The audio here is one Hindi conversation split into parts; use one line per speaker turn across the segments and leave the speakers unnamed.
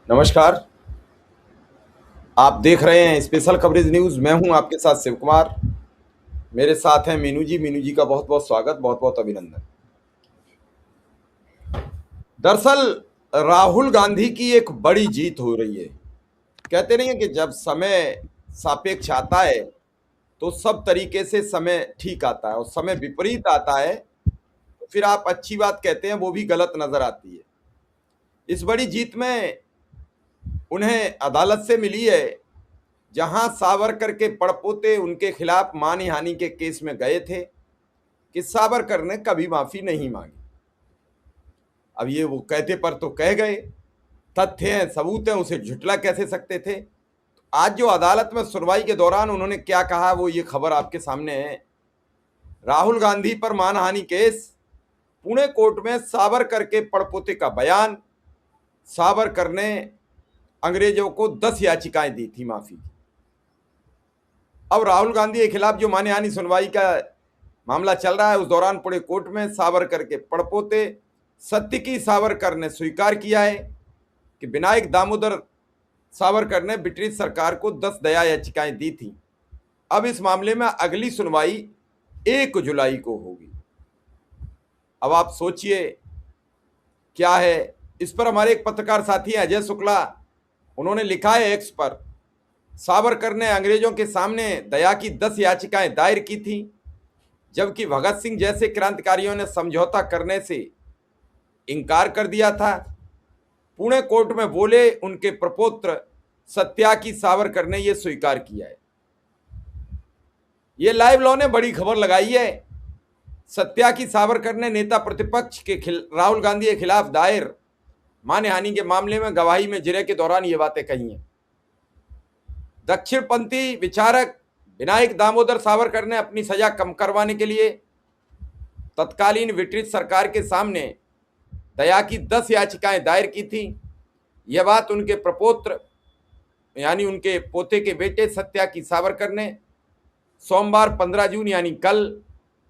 नमस्कार। आप देख रहे हैं स्पेशल कवरेज न्यूज़। मैं हूं आपके साथ शिव कुमार। मेरे साथ हैं मीनू जी। मीनू जी का बहुत बहुत स्वागत, बहुत बहुत अभिनंदन। दरअसल राहुल गांधी की एक बड़ी जीत हो रही है। कहते नहीं है कि जब समय सापेक्ष आता है तो सब तरीके से समय ठीक आता है, और समय विपरीत आता है तो फिर आप अच्छी बात कहते हैं वो भी गलत नजर आती है। इस बड़ी जीत में उन्हें अदालत से मिली है, जहां सावरकर के पड़पोते उनके खिलाफ मानहानि के केस में गए थे कि सावरकर ने कभी माफी नहीं मांगी। अब ये वो कहते पर तो कह गए, तथ्य हैं, सबूत हैं, उसे झुटला कैसे सकते थे। आज जो अदालत में सुनवाई के दौरान उन्होंने क्या कहा वो ये खबर आपके सामने है। राहुल गांधी पर मानहानि केस, पुणे कोर्ट में सावरकर के पड़पोते का बयान। सावरकर ने अंग्रेजों को 10 याचिकाएं दी थी माफी की। अब राहुल गांधी के खिलाफ जो मानहानि सुनवाई का मामला चल रहा है, उस दौरान पुणे कोर्ट में सावरकर के पड़पोते सत्यकी सावरकर ने स्वीकार किया है कि विनायक दामोदर सावरकर ने ब्रिटिश सरकार को 10 दया याचिकाएं दी थी। अब इस मामले में अगली सुनवाई 1 जुलाई को होगी। अब आप सोचिए क्या है। इस पर हमारे एक पत्रकार साथी हैं अजय शुक्ला, उन्होंने लिखा है एक्स पर, सावरकर ने अंग्रेजों के सामने दया की 10 याचिकाएं दायर की थी, जबकि भगत सिंह जैसे क्रांतिकारियों ने समझौता करने से इनकार कर दिया था। पुणे कोर्ट में बोले उनके प्रपौत्र सत्याकी सावरकर ने यह स्वीकार किया है। यह लाइव लॉ ने बड़ी खबर लगाई है। सत्याकी सावरकर ने नेता प्रतिपक्ष के राहुल गांधी के खिलाफ दायर मानहानि के मामले में गवाही में जिरह के दौरान ये बातें कही हैं। दक्षिणपंथी विचारक विनायक दामोदर सावरकर ने अपनी सजा कम करवाने के लिए तत्कालीन ब्रिटिश सरकार के सामने दया की 10 याचिकाएं दायर की थी। यह बात उनके प्रपौत्र यानी उनके पोते के बेटे सत्याकी सावरकर ने सोमवार 15 जून यानी कल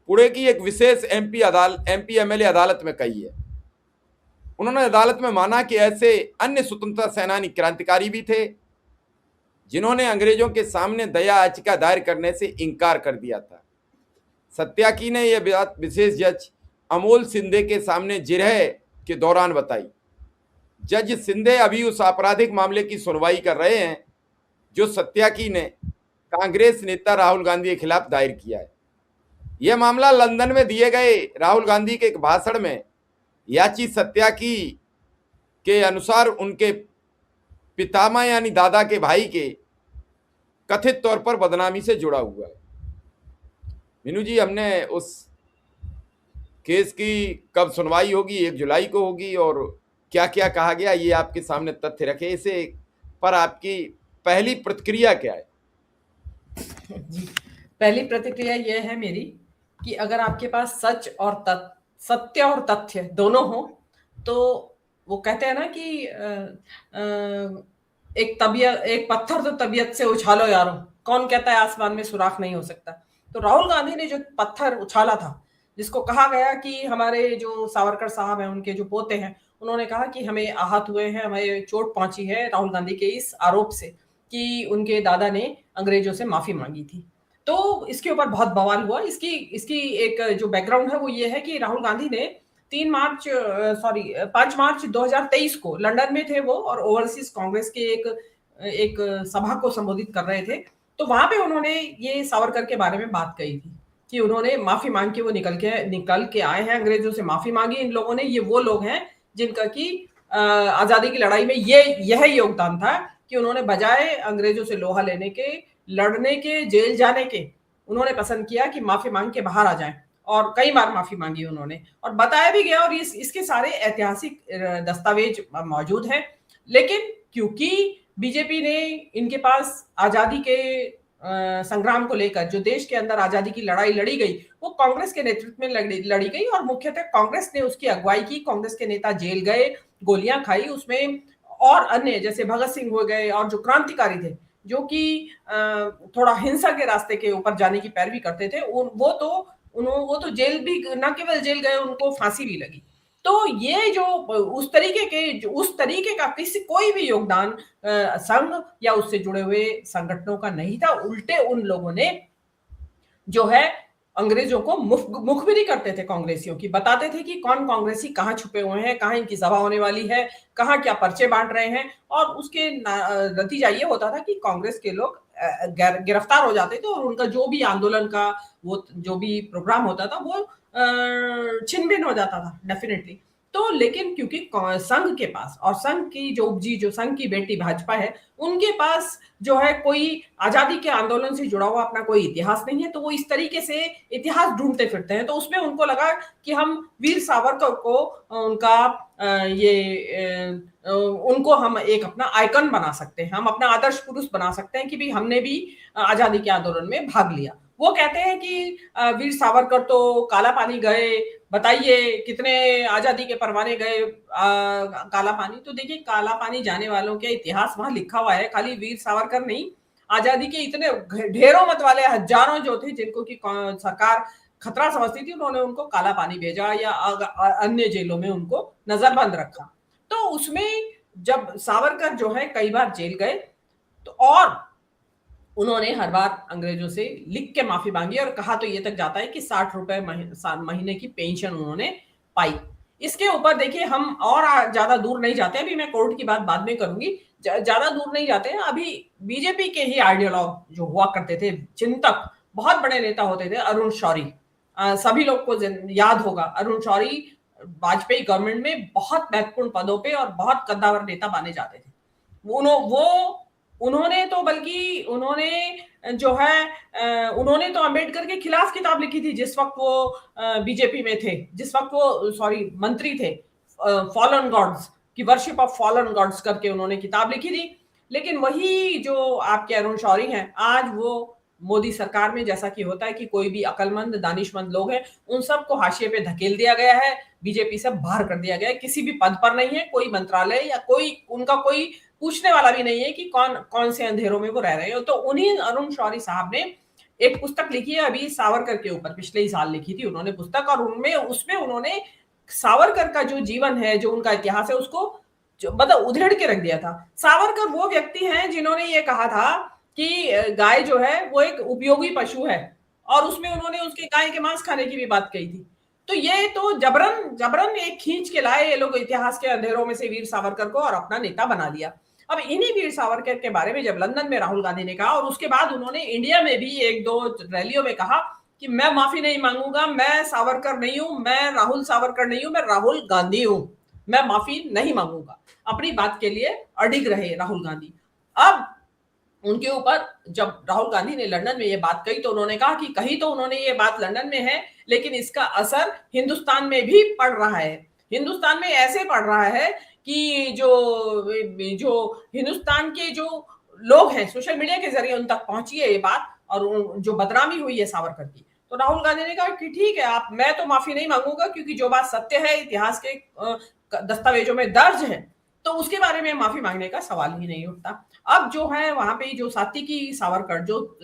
पुणे की एक विशेष एमपी एमएलए अदालत में कही है। उन्होंने अदालत में माना कि ऐसे अन्य स्वतंत्रता सेनानी क्रांतिकारी भी थे जिन्होंने अंग्रेजों के सामने दया याचिका दायर करने से इनकार कर दिया था। सत्याकी ने यह बात विशेष जज अमोल सिंधे के सामने जिरह के दौरान बताई। जज सिंधे अभी उस आपराधिक मामले की सुनवाई कर रहे हैं जो सत्याकी ने कांग्रेस नेता राहुल गांधी के खिलाफ दायर किया है। यह मामला लंदन में दिए गए राहुल गांधी के एक भाषण में याची सत्याकी के अनुसार उनके पितामह यानी दादा के भाई के कथित तौर पर बदनामी से जुड़ा हुआ है। मीनू जी, हमने उस केस की कब सुनवाई होगी, 1 जुलाई को होगी, और क्या क्या कहा गया ये आपके सामने तथ्य रखे। इसे पर आपकी पहली प्रतिक्रिया क्या है?
जी, पहली प्रतिक्रिया यह है मेरी कि अगर आपके पास सत्य और तथ्य दोनों हो तो वो कहते हैं ना कि एक पत्थर तो तबीयत से उछालो यारो, कौन कहता है आसमान में सुराख नहीं हो सकता। तो राहुल गांधी ने जो पत्थर उछाला था, जिसको कहा गया कि हमारे जो सावरकर साहब हैं उनके जो पोते हैं, उन्होंने कहा कि हमें आहत हुए हैं, हमें चोट पहुंची है राहुल गांधी के इस आरोप से कि उनके दादा ने अंग्रेजों से माफी मांगी थी। तो इसके ऊपर बहुत बवाल हुआ। इसकी एक जो बैकग्राउंड है वो ये है कि राहुल गांधी ने 5 मार्च 2023 को लंदन में थे वो, और ओवरसीज कांग्रेस के एक सभा को संबोधित कर रहे थे। तो वहां पे उन्होंने ये सावरकर के बारे में बात कही थी कि उन्होंने माफी मांग के वो निकल के आए हैं, अंग्रेजों से माफी मांगी इन लोगों ने। ये वो लोग हैं जिनका की आजादी की लड़ाई में यह योगदान था कि उन्होंने बजाय अंग्रेजों से लोहा लेने के, लड़ने के, जेल जाने के, उन्होंने पसंद किया कि माफी मांग के बाहर आ जाएं। और कई बार माफी मांगी उन्होंने, और बताया भी गया, और इसके सारे ऐतिहासिक दस्तावेज मौजूद हैं। लेकिन क्योंकि बीजेपी ने इनके पास आजादी के संग्राम को लेकर, जो देश के अंदर आजादी की लड़ाई लड़ी गई, वो कांग्रेस के नेतृत्व में लड़ी गई, और मुख्यतः कांग्रेस ने उसकी अगुवाई की। कांग्रेस के नेता जेल गए, गोलियां खाई उसमें, और अन्य जैसे भगत सिंह हो गए और जो क्रांतिकारी थे, जो कि थोड़ा हिंसा के रास्ते के ऊपर जाने की पैरवी करते थे, वो तो जेल भी, न केवल जेल गए, उनको फांसी भी लगी। तो ये जो उस तरीके का किसी कोई भी योगदान संघ या उससे जुड़े हुए संगठनों का नहीं था। उल्टे उन लोगों ने जो है अंग्रेजों को मुखबिरी करते थे कांग्रेसियों की, बताते थे कि कौन कांग्रेसी कहाँ छुपे हुए हैं, कहाँ इनकी सभा होने वाली है, कहाँ क्या पर्चे बांट रहे हैं। और उसके नतीजा ये होता था कि कांग्रेस के लोग गिरफ्तार हो जाते थे और उनका जो भी आंदोलन का वो जो भी प्रोग्राम होता था वो छिन भिन हो जाता था डेफिनेटली। तो लेकिन क्योंकि संघ के पास और संघ की जो उपजी जो संघ की बेटी भाजपा है, उनके पास जो है कोई आजादी के आंदोलन से जुड़ा हुआ अपना कोई इतिहास नहीं है, तो वो इस तरीके से इतिहास ढूंढते फिरते हैं। तो उसमें उनको लगा कि हम वीर सावरकर को उनका उनको हम एक अपना आइकन बना सकते हैं, हम अपना आदर्श पुरुष बना सकते हैं कि भाई हमने भी आजादी के आंदोलन में भाग लिया। वो कहते हैं कि वीर सावरकर तो काला पानी गए, बताइए कितने आजादी के परवाने गए काला पानी। तो देखिए काला पानी जाने वालों के इतिहास वहां लिखा हुआ है, खाली वीर सावरकर नहीं, आजादी के इतने ढेरों मत वाले हजारों जो थे जिनको की सरकार खतरा समझती थी, उन्होंने उनको काला पानी भेजा या अन्य जेलों में उनको नजरबंद रखा। तो उसमें जब सावरकर जो है कई बार जेल गए तो और उन्होंने हर बार अंग्रेजों से लिख के माफी मांगी और कहा तो ये तक जाता है कि 60 रुपए महीने की पेंशन उन्होंने पाई। इसके ऊपर देखिए हम और ज्यादा दूर नहीं जाते, अभी मैं कोर्ट की बात बाद में करूंगी, ज्यादा दूर नहीं जाते हैं। अभी बीजेपी के ही आइडियोलॉग जो हुआ करते थे, चिंतक, बहुत बड़े नेता होते थे, अरुण शौरी, सभी लोग को याद होगा अरुण शौरी वाजपेयी गवर्नमेंट में बहुत महत्वपूर्ण पदों पे और बहुत कद्दावर नेता माने जाते थे। उन्होंने तो बल्कि उन्होंने जो है उन्होंने तो अंबेडकर के खिलाफ किताब लिखी थी जिस वक्त वो बीजेपी में थे, जिस वक्त वो सॉरी मंत्री थे। फॉलन गॉड्स की वर्शिप ऑफ फॉलन गॉड्स करके उन्होंने किताब लिखी थी। लेकिन वही जो आपके अरुण शौरी हैं, आज वो मोदी सरकार में जैसा कि होता है कि कोई भी अकलमंद दानिशमंद लोग हैं उन सबको हाशिए पे धकेल दिया गया है, बीजेपी से बाहर कर दिया गया है, किसी भी पद पर नहीं है, कोई मंत्रालय या कोई उनका कोई पूछने वाला भी नहीं है कि कौन कौन से अंधेरों में वो रह रहे हो। तो उन्हीं अरुण शौरी साहब ने एक पुस्तक लिखी है अभी सावरकर के ऊपर, पिछले ही साल लिखी थी उन्होंने पुस्तक, और उसमें उन्होंने सावरकर का जो जीवन है, जो उनका इतिहास है, उसको मतलब उधेड़ के रख दिया था। सावरकर वो व्यक्ति हैं जिन्होंने ये कहा था कि गाय जो है वो एक उपयोगी पशु है, और उसमें उन्होंने उसके गाय के मांस खाने की भी बात कही थी। तो ये तो जबरन एक खींच के लाए ये लोग इतिहास के अंधेरों में से वीर सावरकर को और अपना नेता बना दिया। अब इन्हीं वीर सावरकर के बारे में जब लंदन में राहुल गांधी ने कहा और उसके बाद उन्होंने इंडिया में भी एक दो रैलियों में कहा कि मैं माफी नहीं मांगूंगा, मैं सावरकर नहीं हूं, मैं राहुल सावरकर नहीं हूं, मैं राहुल गांधी हूं, मैं माफी नहीं मांगूंगा। अपनी बात के लिए अडिग रहे राहुल गांधी। अब उनके ऊपर जब राहुल गांधी ने लंदन में ये बात कही तो उन्होंने कहा कि कही तो उन्होंने ये बात लंदन में है, लेकिन इसका असर हिंदुस्तान में भी पड़ रहा है। हिंदुस्तान में ऐसे पड़ रहा है कि जो हिंदुस्तान के जो लोग हैं सोशल मीडिया के जरिए उन तक पहुंची है ये बात, और जो बदनामी हुई है सावरकर की। तो राहुल गांधी ने कहा कि ठीक है, मैं तो माफी नहीं मांगूंगा, क्योंकि जो बात सत्य है, इतिहास के दस्तावेजों में दर्ज है, तो उसके बारे में माफी मांगने का सवाल ही नहीं उठता। अब जो है वहां पे जो सात्विकी सावरकर, जो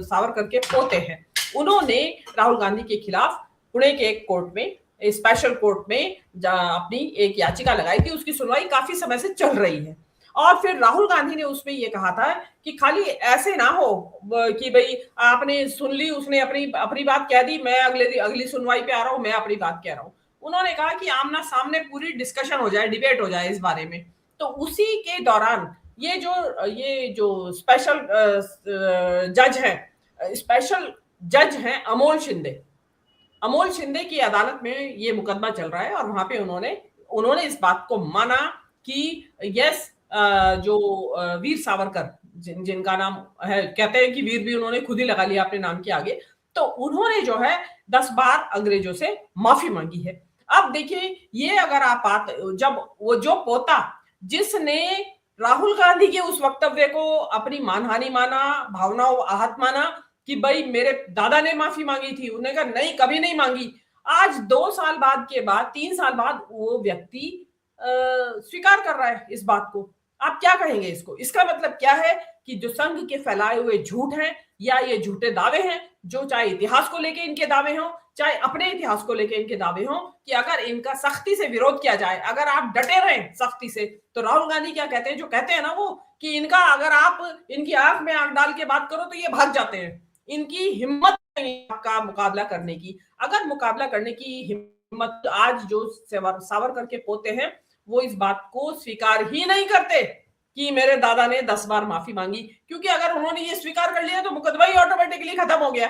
सावरकर के पोते हैं, उन्होंने राहुल गांधी के खिलाफ पुणे के एक कोर्ट में, स्पेशल कोर्ट में अपनी एक याचिका लगाई थी। उसकी सुनवाई काफी समय से चल रही है, और फिर राहुल गांधी ने उसमें ये कहा था कि खाली ऐसे ना हो कि भाई आपने सुन ली, उसने अपनी बात कह दी, मैं अगली सुनवाई पे आ रहा हूं, मैं अपनी बात कह रहा हूं। उन्होंने कहा कि आमना सामने पूरी डिस्कशन हो जाए, डिबेट हो जाए इस बारे में। तो उसी के दौरान ये जो स्पेशल जज हैं अमोल शिंदे की अदालत में ये मुकदमा चल रहा है, और वहां पे उन्होंने इस बात को माना कि यस, जो वीर सावरकर जिनका नाम है, कहते हैं कि वीर भी उन्होंने खुद ही लगा लिया अपने नाम के आगे, तो उन्होंने जो है 10 बार अंग्रेजों से माफी मांगी है। अब देखिए, ये अगर आप बात, जब वो जो पोता जिसने राहुल गांधी के उस वक्तव्य को अपनी मानहानि माना, भावनाओं आहत माना कि भाई मेरे दादा ने माफी मांगी थी, उन्होंने कहा नहीं, कभी नहीं मांगी, आज 2 साल बाद के बाद 3 साल बाद वो व्यक्ति स्वीकार कर रहा है इस बात को। आप क्या कहेंगे इसको? इसका मतलब क्या है कि जो संघ के फैलाए हुए झूठ हैं या ये झूठे दावे हैं, जो चाहे इतिहास को लेके इनके दावे हों, चाहे अपने इतिहास को लेकर इनके दावे हों कि अगर इनका सख्ती से विरोध किया जाए, अगर आप डटे रहें सख्ती से, तो राहुल गांधी क्या कहते हैं, जो कहते हैं ना वो, कि इनका अगर आप इनकी आंख में आंख डाल के बात करो तो ये भाग जाते हैं, इनकी हिम्मत नहीं आपका मुकाबला करने की। अगर मुकाबला करने की हिम्मत, आज जो सावरकर के पोते हैं वो इस बात को स्वीकार ही नहीं करते कि मेरे दादा ने 10 बार माफी मांगी, क्योंकि अगर उन्होंने ये स्वीकार कर लिया तो मुकदमा ही ऑटोमेटिकली खत्म हो गया।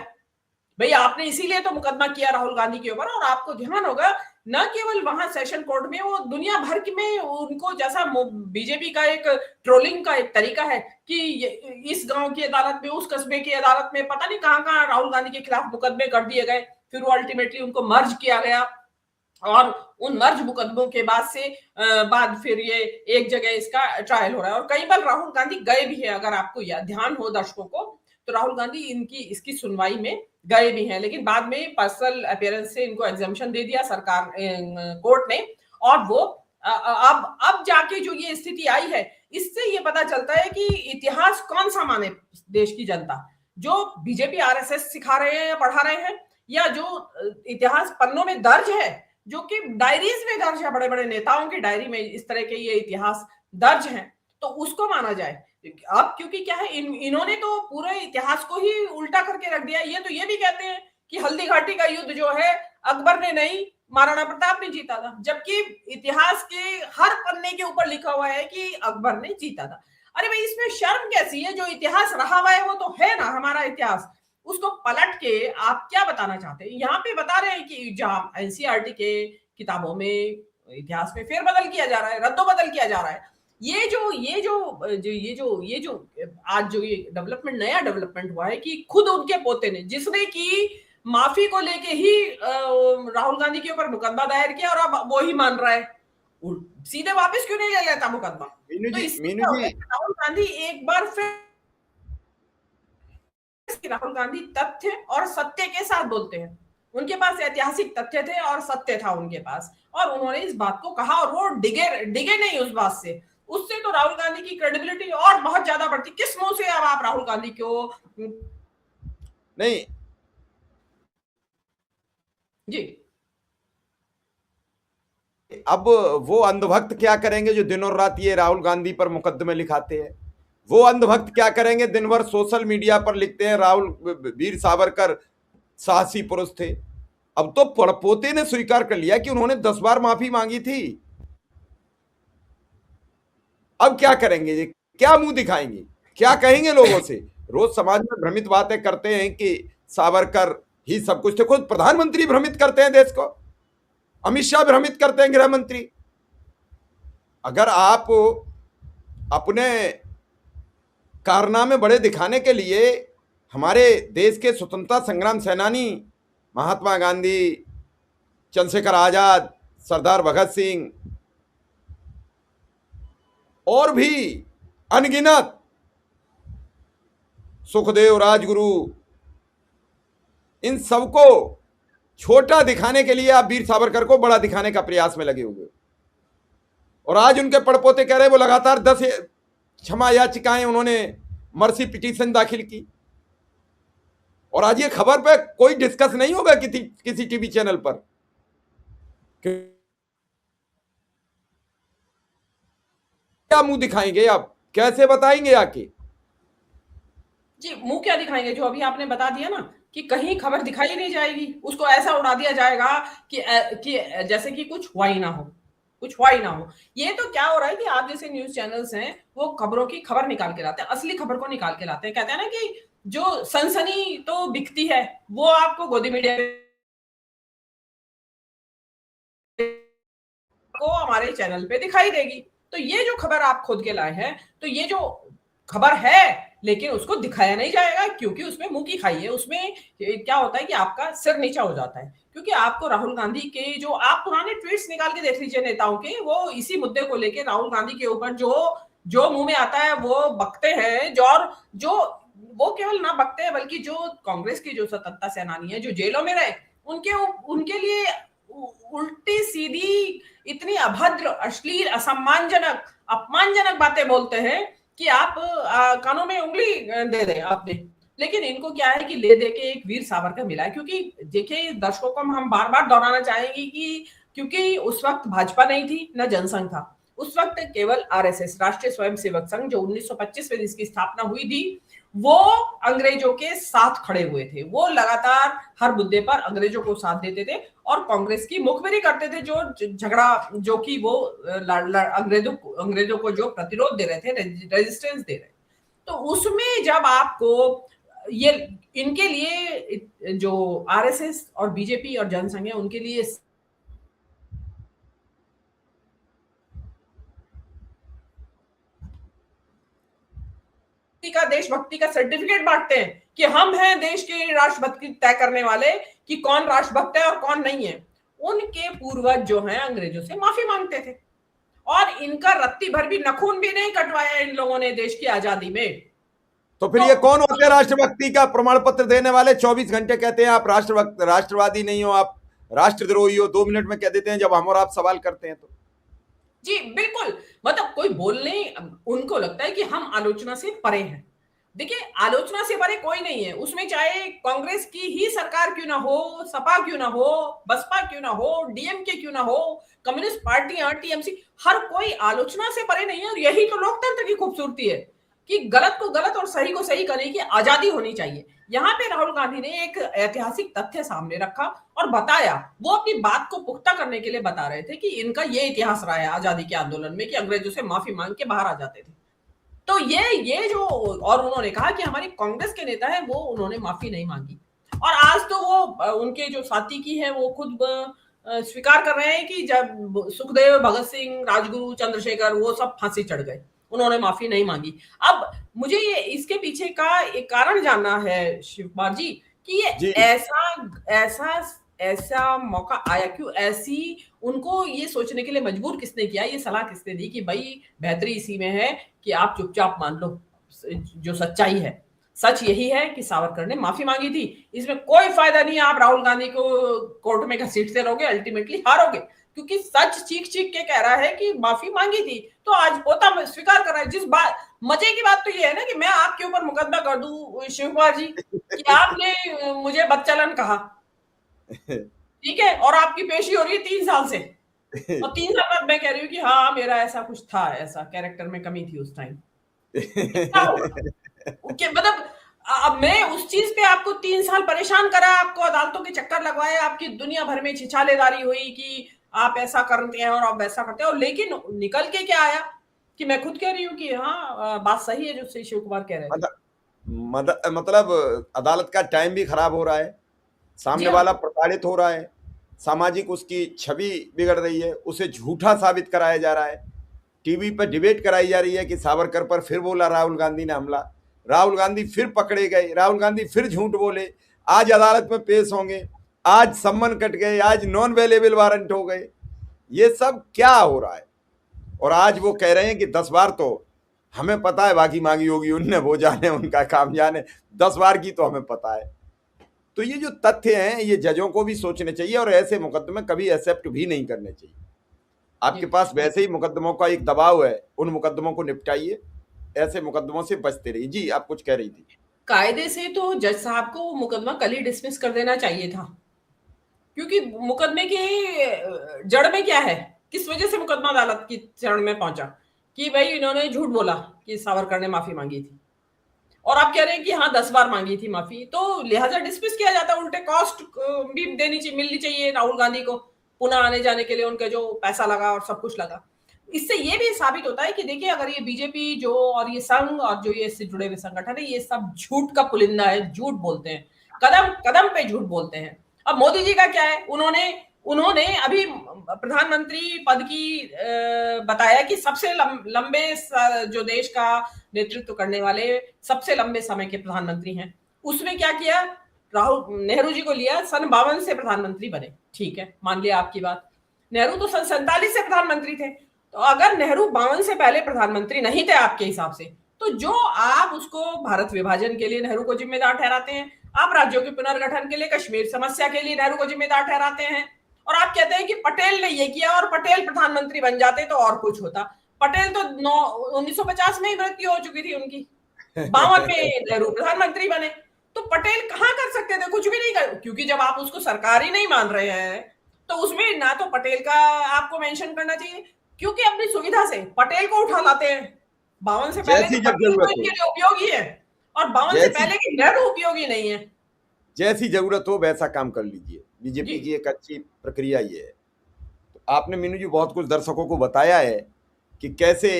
भाई आपने इसीलिए तो मुकदमा किया राहुल गांधी के ऊपर, और आपको ध्यान होगा न केवल वहां सेशन कोर्ट में, वो दुनिया भर में उनको, जैसा बीजेपी का एक ट्रोलिंग का एक तरीका है कि इस गांव की अदालत में, उस कस्बे की अदालत में, पता नहीं कहां कहां राहुल गांधी के खिलाफ मुकदमे कर दिए गए, फिर वो अल्टीमेटली उनको मर्ज किया गया, और उन मर्ज मुकदमों के बाद फिर ये एक जगह इसका ट्रायल हो रहा है। और कई बार राहुल गांधी गए भी है, अगर आपको ध्यान हो दर्शकों को, तो राहुल गांधी इसकी सुनवाई में गए भी हैं, लेकिन बाद में पर्सनल अपीयरेंस से इनको एग्जामिशन दे दिया सरकार, कोर्ट ने। और वो अब जाके जो ये स्थिति आई है, इससे ये पता चलता है कि इतिहास कौन सा माने देश की जनता, जो बीजेपी आरएसएस सिखा रहे हैं या पढ़ा रहे हैं, या जो इतिहास पन्नों में दर्ज है, जो कि डायरीज में दर्ज है, बड़े बड़े नेताओं की डायरी में इस तरह के ये इतिहास दर्ज हैं, तो उसको माना जाए। अब क्योंकि क्या है, इन्होंने तो पूरे इतिहास को ही उल्टा करके रख दिया। ये तो ये भी कहते हैं कि हल्दी घाटी का युद्ध जो है अकबर ने नहीं, महाराणा प्रताप ने जीता था, जबकि इतिहास के हर पन्ने के ऊपर लिखा हुआ है कि अकबर ने जीता था। अरे भाई, इसमें शर्म कैसी है? जो इतिहास रहा हुआ है वो तो है ना हमारा इतिहास, उसको पलट के आप क्या बताना चाहते हैं? यहाँ पे बता रहे हैं कि जहां एनसीईआरटी के किताबों में इतिहास में फेरबदल किया जा रहा है, रद्दोबदल किया जा रहा है। ये जो आज जो ये डेवलपमेंट, नया डेवलपमेंट हुआ है कि खुद उनके पोते ने, जिसने की माफी को लेके ही राहुल गांधी के ऊपर मुकदमा दायर किया, और अब वो ही मान रहा है, सीधे वापस क्यों नहीं ले लेता मुकदमा? तो इससे क्या होता है, राहुल गांधी एक बार फिर, राहुल गांधी तथ्य और सत्य के साथ बोलते हैं। उनके पास ऐतिहासिक तथ्य थे और सत्य था उनके पास, और उन्होंने इस बात को कहा, और वो डिगे नहीं उस बात से। उससे तो राहुल गांधी की क्रेडिबिलिटी और बहुत ज्यादा बढ़ती। किस मुंह से अब आप राहुल गांधी को
नहीं
जी,
अब वो अंधभक्त क्या करेंगे जो दिन और रात ये राहुल गांधी पर मुकदमे लिखाते हैं? वो अंधभक्त क्या करेंगे? दिन भर सोशल मीडिया पर लिखते हैं राहुल, वीर सावरकर साहसी पुरुष थे। अब तो पड़पोते ने स्वीकार कर लिया कि उन्होंने 10 बार माफी मांगी थी। अब क्या करेंगे ये? क्या मुंह दिखाएंगे? क्या कहेंगे लोगों से? रोज समाज में भ्रमित बातें करते हैं कि सावरकर ही सब कुछ थे। खुद प्रधानमंत्री भ्रमित करते हैं देश को, अमित शाह भ्रमित करते हैं, गृह मंत्री। अगर आप अपने कारनामे बड़े दिखाने के लिए हमारे देश के स्वतंत्रता संग्राम सेनानी महात्मा गांधी, चंद्रशेखर आजाद, सरदार भगत सिंह और भी अनगिनत, सुखदेव, राजगुरु, इन सबको छोटा दिखाने के लिए आप वीर सावरकर को बड़ा दिखाने का प्रयास में लगे हुए। और आज उनके पड़पोते कह रहे हैं वो लगातार 10 क्षमा याचिकाएं उन्होंने मर्सी पिटीशन दाखिल की, और आज ये खबर पे कोई डिस्कस नहीं होगा किसी टीवी चैनल पर। क्या मुंह दिखाएंगे आप? कैसे बताएंगे आके?
जी, मुंह क्या दिखाएंगे? जो अभी आपने बता दिया ना कि कहीं खबर दिखाई नहीं जाएगी, उसको ऐसा उड़ा दिया जाएगा कि जैसे कि कुछ हुआ ही ना हो, कुछ हुआ ही ना हो। ये तो क्या हो रहा है कि आप जैसे न्यूज चैनल्स हैं वो खबरों की खबर निकाल के लाते हैं, असली खबर को निकाल के लाते हैं। कहते हैं ना कि जो सनसनी तो बिकती है वो आपको गोदी मीडिया को हमारे चैनल पे दिखाई देगी। तो ये जो खबर आप खुद के लाए हैं, तो ये जो खबर है लेकिन उसको दिखाया नहीं जाएगा, क्योंकि उसमें मुंह की खाई है। उसमें क्या होता है कि आपका सिर नीचा हो जाता है, क्योंकि आपको राहुल गांधी के जो आप पुराने ट्वीट्स निकाल के देख लीजिए नेताओं के, वो इसी मुद्दे को लेके राहुल गांधी के ऊपर जो मुंह में आता है वो बकते हैं। जो वो केवल ना बकते हैं, बल्कि जो कांग्रेस के जो स्वतंत्रता सेनानी है जो जेलों में रहे, उनके लिए उल्टी सीधी, इतनी अभद्र, अश्लील, असम्मानजनक, अपमानजनक बातें बोलते हैं कि आप कानों में उंगली दे दें आपने। लेकिन इनको क्या है कि ले दे के एक वीर सावरकर मिला है। क्योंकि देखिए, दर्शकों को हम बार बार दोहराना चाहेंगे कि क्योंकि उस वक्त भाजपा नहीं थी, न जनसंघ था। उस वक्त केवल आरएसएस, राष्ट्रीय स्वयंसेवक संघ, जो 1925 में जिसकी स्थापना हुई थी, वो अंग्रेजों के साथ खड़े हुए थे। वो लगातार हर मुद्दे पर अंग्रेजों को साथ देते थे और कांग्रेस की मुखबिरी करते थे, जो झगड़ा, जो कि वो अंग्रेजों को जो प्रतिरोध दे रहे थे, रेजिस्टेंस दे रहे थे। तो उसमें जब आपको ये, इनके लिए जो आरएसएस और बीजेपी और जनसंघ है, उनके लिए का, देशभक्ति का सर्टिफिकेट बांटते हैं कि हम हैं देश के राष्ट्रभक्ति तय करने वाले, कि कौन राष्ट्रभक्त है और कौन नहीं है। उनके पूर्वज जो हैं अंग्रेजों से माफी मांगते थे, और इनका रत्ती भर भी नखून भी नहीं कटवाया इन लोगों ने देश की आजादी में।
तो फिर ये कौन होते हैं राष्ट्रभक्ति का प्रमाण पत्र देने वाले? 24 घंटे कहते हैं आप राष्ट्रभक्त, राष्ट्रवादी नहीं हो, आप राष्ट्रद्रोही हो, 2 मिनट में कह देते हैं जब हम और आप सवाल करते हैं तो।
जी बिल्कुल, मतलब कोई बोलने, उनको लगता है कि हम आलोचना से परे हैं। देखिए, आलोचना से परे कोई नहीं है, उसमें चाहे कांग्रेस की ही सरकार क्यों ना हो, सपा क्यों ना हो, बसपा क्यों ना हो, डीएमके क्यों ना हो, कम्युनिस्ट पार्टियां, टीएमसी, हर कोई आलोचना से परे नहीं है। और यही तो लोकतंत्र की खूबसूरती है कि गलत को गलत और सही को सही करने की आजादी होनी चाहिए। यहाँ पे राहुल गांधी ने एक ऐतिहासिक तथ्य सामने रखा और बताया, वो अपनी बात को पुख्ता करने के लिए बता रहे थे कि इनका ये इतिहास रहा है आजादी के आंदोलन में कि अंग्रेजों से माफी मांग के बाहर आ जाते थे। तो ये जो, और उन्होंने कहा कि हमारी कांग्रेस के नेता है, वो उन्होंने माफी नहीं मांगी। और आज तो वो उनके जो साथी की है, वो खुद स्वीकार कर रहे हैं कि जब सुखदेव, भगत सिंह, राजगुरु, चंद्रशेखर, वो सब फांसी चढ़ गए, उन्होंने माफी नहीं मांगी। अब मुझे ये इसके पीछे का एक कारण जानना है शिव कुमार जी, कि ये ऐसा ऐसा ऐसा मौका आया क्यों, ऐसी उनको ये सोचने के लिए मजबूर किसने किया, ये सलाह किसने दी कि भाई बेहतरी इसी में है कि आप चुपचाप मान लो जो सच्चाई है। सच यही है कि सावरकर ने माफी मांगी थी, इसमें कोई फायदा नहीं है आप राहुल गांधी को कोर्ट में घसीटते रहोगे, अल्टीमेटली हारोगे, क्योंकि सच चीख चीख के कह रहा है कि माफी मांगी थी। तो आज पोता स्वीकार कर रहा है। जिस बात, मजे की बात तो ये है ना कि मैं आपके ऊपर मुकदमा कर दूं शिव कुमार जी कि आपने मुझे बदचलन कहा, ठीक है, और आपकी पेशी हो रही है 3 साल से, और 3 साल बाद मैं कह रही हूँ कि हाँ मेरा ऐसा कुछ था, ऐसा कैरेक्टर में कमी थी उस टाइम। मतलब अब मैं उस चीज पे आपको 3 साल परेशान करा, आपको अदालतों के चक्कर लगवाए, आपकी दुनिया भर में छिछालेदारी हुई कि आप ऐसा करते हैं और आप वैसा करते हैं, और लेकिन निकल के क्या आया कि मैं खुद कह रही हूँ कि हाँ बात सही है जो शिव कुमार कह रहे थे।
मतलब अदालत का टाइम भी खराब हो रहा है, सामने वाला प्रताड़ित हो रहा है, सामाजिक उसकी छवि बिगड़ रही है, उसे झूठा साबित कराया जा रहा है, टीवी पर डिबेट कराई जा रही है कि सावरकर पर फिर बोला राहुल गांधी ने हमला, राहुल गांधी फिर पकड़े गए, राहुल गांधी फिर झूठ बोले, आज अदालत में पेश होंगे, आज सम्मन कट गए, आज नॉन अवेलेबल वारंट हो गए। ये सब क्या हो रहा है? और आज वो कह रहे हैं कि 10 बार तो हमें पता है, बाकी मांगी होगी उनने, वो जाने, उनका काम जाने, 10 बार की तो हमें पता है। तो ये जो तथ्य हैं, ये जजों को भी सोचने चाहिए और ऐसे मुकदमे कभी एक्सेप्ट भी नहीं करने चाहिए। आपके पास वैसे ही मुकदमों का एक दबाव है, उन मुकदमों को निपटाइए, ऐसे मुकदमों से बचते रहिए। जी, आप कुछ कह रही थी।
कायदे से तो जज साहब को मुकदमा कल ही डिसमिस कर देना चाहिए था, क्योंकि मुकदमे की जड़ में क्या है, किस वजह से मुकदमा अदालत की चरण में पहुंचा, कि भाई इन्होंने झूठ बोला कि सावरकर ने माफी मांगी थी, और आप कह रहे हैं कि हाँ 10 बार मांगी थी माफी, तो लिहाजा डिसमिस किया जाता। उल्टे कॉस्ट भी मिलनी चाहिए राहुल गांधी को, पुनः आने जाने के लिए उनका जो पैसा लगा और सब कुछ लगा। इससे ये भी साबित होता है कि देखिए, अगर ये बीजेपी जो और ये संघ और जो ये इससे जुड़े हुए संगठन है, ये सब झूठ का पुलिंदा है, झूठ बोलते हैं, कदम कदम पे झूठ बोलते हैं। अब मोदी जी का क्या है, उन्होंने अभी प्रधानमंत्री पद की बताया कि सबसे लंबे जो देश का नेतृत्व करने वाले सबसे लंबे समय के प्रधानमंत्री हैं। उसमें क्या किया, राहुल नेहरू जी को लिया, सन 52 से प्रधानमंत्री बने, ठीक है, मान लिया आपकी बात। नेहरू तो सन 47 से प्रधानमंत्री थे, तो अगर नेहरू 52 से पहले प्रधानमंत्री नहीं थे आपके हिसाब से, तो जो आप उसको भारत विभाजन के लिए नेहरू को जिम्मेदार ठहराते हैं, आप राज्यों के पुनर्गठन के लिए, कश्मीर समस्या के लिए नेहरू को जिम्मेदार ठहराते हैं, और आप कहते हैं कि पटेल ने ये किया और पटेल प्रधानमंत्री बन जाते तो और कुछ होता। पटेल तो 1950 में ही मृत्यु हो चुकी थी उनकी, 52 में नेहरू प्रधानमंत्री बने। तो पटेल कहाँ कर सकते थे, कुछ भी नहीं कर, क्योंकि जब आप उसको सरकार ही नहीं मान रहे हैं तो उसमें ना तो पटेल का आपको मेंशन करना चाहिए, क्योंकि अपनी सुविधा से पटेल को उठा लाते हैं। 52 से पहले
जैसी
के
जब
पटेल तो
जरूरत
इनके
हो,
लिए उपयोगी है, और 52 से
जैसी
पहले के नेहरू उपयोगी नहीं है।
जैसी जरूरत हो वैसा काम कर लीजिए।
जी
बीजेपी की एक अच्छी प्रक्रिया ये है। तो आपने मीनू जी बहुत कुछ दर्शकों को बताया है कि कैसे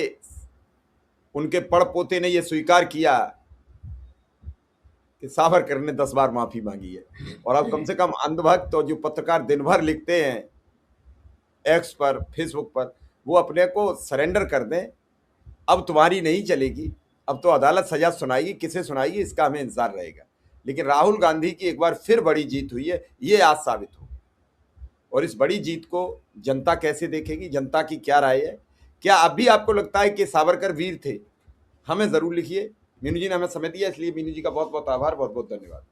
उनके पड़ पोते ने ये स्वीकार किया कि सावरकर ने 10 बार माफी मांगी है, और अब कम से कम अंधभक्त और जो पत्रकार दिन भर लिखते हैं एक्स पर, फेसबुक पर, वो अपने को सरेंडर कर दें। अब तुम्हारी नहीं चलेगी, अब तो अदालत सजा सुनाएगी, किसे सुनाएगी इसका हमें इंतजार रहेगा। लेकिन राहुल गांधी की एक बार फिर बड़ी जीत हुई है, ये आज साबित हो। और इस बड़ी जीत को जनता कैसे देखेगी, जनता की क्या राय है, क्या अभी आपको लगता है कि सावरकर वीर थे? हमें जरूर लिखिए। मीनू जी ने हमें समय दिया, इसलिए मीनू जी का बहुत बहुत आभार, बहुत बहुत धन्यवाद।